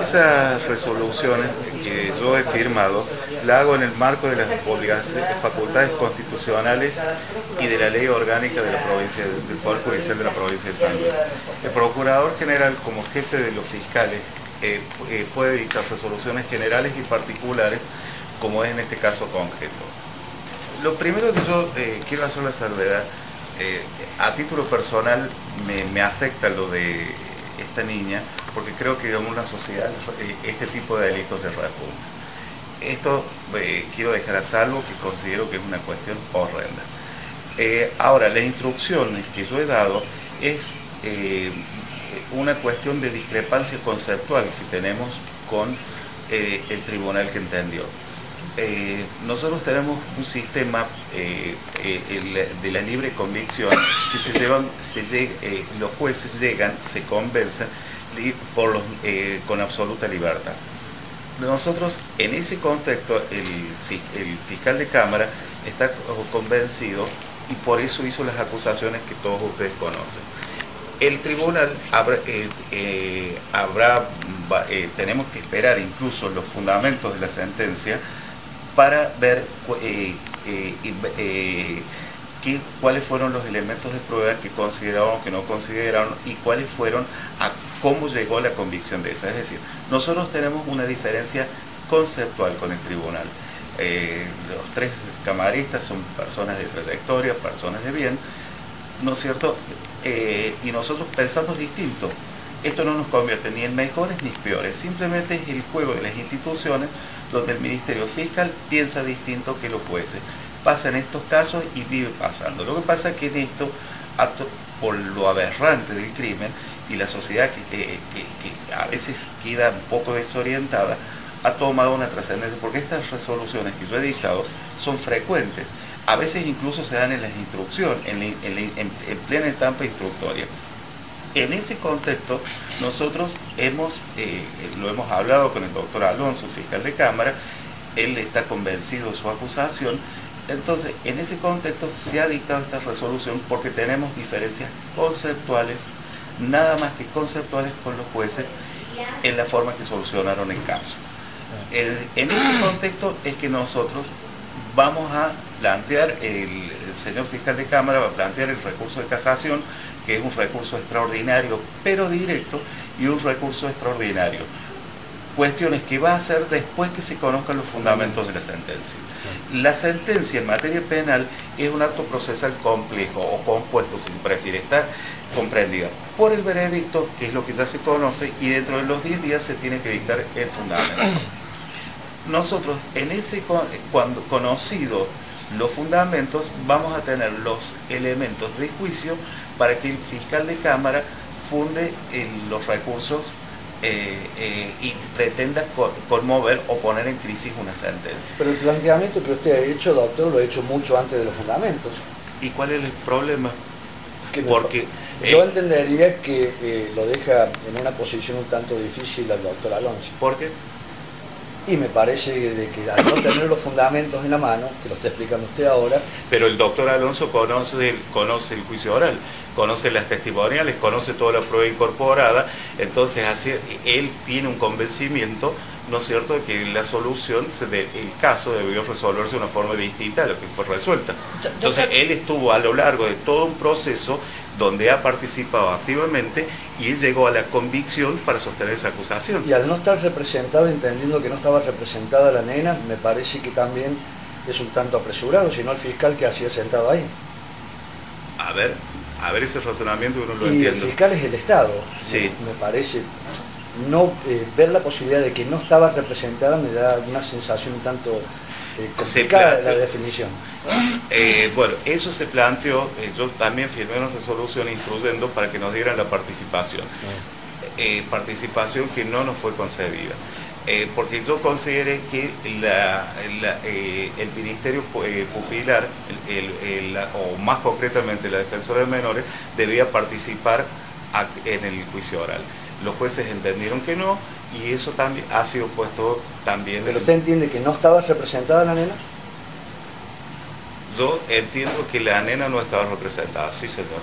Esas resoluciones que yo he firmado la hago en el marco de las obligaciones, facultades constitucionales y de la ley orgánica de la provincia del Poder Judicial de la provincia de San Luis. El Procurador General, como jefe de los fiscales, puede dictar resoluciones generales y particulares, como es en este caso concreto. Lo primero que yo quiero hacer la salvedad, a título personal me afecta lo de esta niña, porque creo que en una sociedad este tipo de delitos le repugna. Esto quiero dejar a salvo, que considero que es una cuestión horrenda. Ahora, las instrucciones que yo he dado es una cuestión de discrepancia conceptual que tenemos con el tribunal que entendió. Nosotros tenemos un sistema de la libre convicción que los jueces llegan, se convencen con absoluta libertad. Nosotros, en ese contexto, el fiscal de Cámara está convencido y por eso hizo las acusaciones que todos ustedes conocen. El tribunal tenemos que esperar incluso los fundamentos de la sentencia para ver cuáles fueron los elementos de prueba que consideraron o que no consideraron y cuáles fueron a cómo llegó la convicción de esa. Es decir, nosotros tenemos una diferencia conceptual con el tribunal. Los tres camaristas son personas de trayectoria, personas de bien, ¿no es cierto? Y nosotros pensamos distinto. Esto no nos convierte ni en mejores ni en peores, simplemente es el juego de las instituciones donde el Ministerio Fiscal piensa distinto que los jueces. Pasa en estos casos y vive pasando. Lo que pasa es que en esto, por lo aberrante del crimen y la sociedad que a veces queda un poco desorientada, ha tomado una trascendencia, porque estas resoluciones que yo he dictado son frecuentes. A veces incluso se dan en las instrucciones, en plena etapa instructoria. En ese contexto, nosotros lo hemos hablado con el doctor Alonso, fiscal de Cámara, él está convencido de su acusación. Entonces, en ese contexto se ha dictado esta resolución porque tenemos diferencias conceptuales, nada más que conceptuales con los jueces, en la forma que solucionaron el caso. En ese contexto es que nosotros vamos a plantear, el señor fiscal de Cámara va a plantear el recurso de casación, que es un recurso extraordinario pero directo, y un recurso extraordinario. Cuestiones que va a hacer después que se conozcan los fundamentos de la sentencia. La sentencia en materia penal es un acto procesal complejo o compuesto, si se prefiere, está comprendida por el veredicto, que es lo que ya se conoce, y dentro de los 10 días se tiene que dictar el fundamento. Nosotros, cuando conocido los fundamentos, vamos a tener los elementos de juicio para que el fiscal de Cámara funde los recursos y pretenda conmover o poner en crisis una sentencia. Pero el planteamiento que usted ha hecho, doctor, lo ha hecho mucho antes de los fundamentos. ¿Y cuál es el problema? Porque yo entendería que lo deja en una posición un tanto difícil al doctor Alonso. ¿Por qué? Y me parece de que al no tener los fundamentos en la mano, que lo está explicando usted ahora... Pero el doctor Alonso conoce el juicio oral, conoce las testimoniales, conoce toda la prueba incorporada, entonces así, él tiene un convencimiento, ¿no es cierto?, de que la solución el caso debió resolverse de una forma distinta a lo que fue resuelta. Entonces él estuvo a lo largo de todo un proceso donde ha participado activamente y él llegó a la convicción para sostener esa acusación. Y al no estar representado, entendiendo que no estaba representada la nena, me parece que también es un tanto apresurado, sino el fiscal que hacía sentado ahí. A ver ese razonamiento que no lo y entiendo. El fiscal es el Estado, sí. Me parece. No ver la posibilidad de que no estaba representada me da una sensación un tanto complicada la definición. Bueno, eso se planteó, yo también firmé una resolución instruyendo para que nos dieran la participación. Participación que no nos fue concedida. Porque yo consideré que el Ministerio Pupilar, o más concretamente la Defensora de Menores, debía participar en el juicio oral. Los jueces entendieron que no, y eso también ha sido puesto también... ¿Pero usted entiende que no estaba representada la nena? Yo entiendo que la nena no estaba representada, sí señor.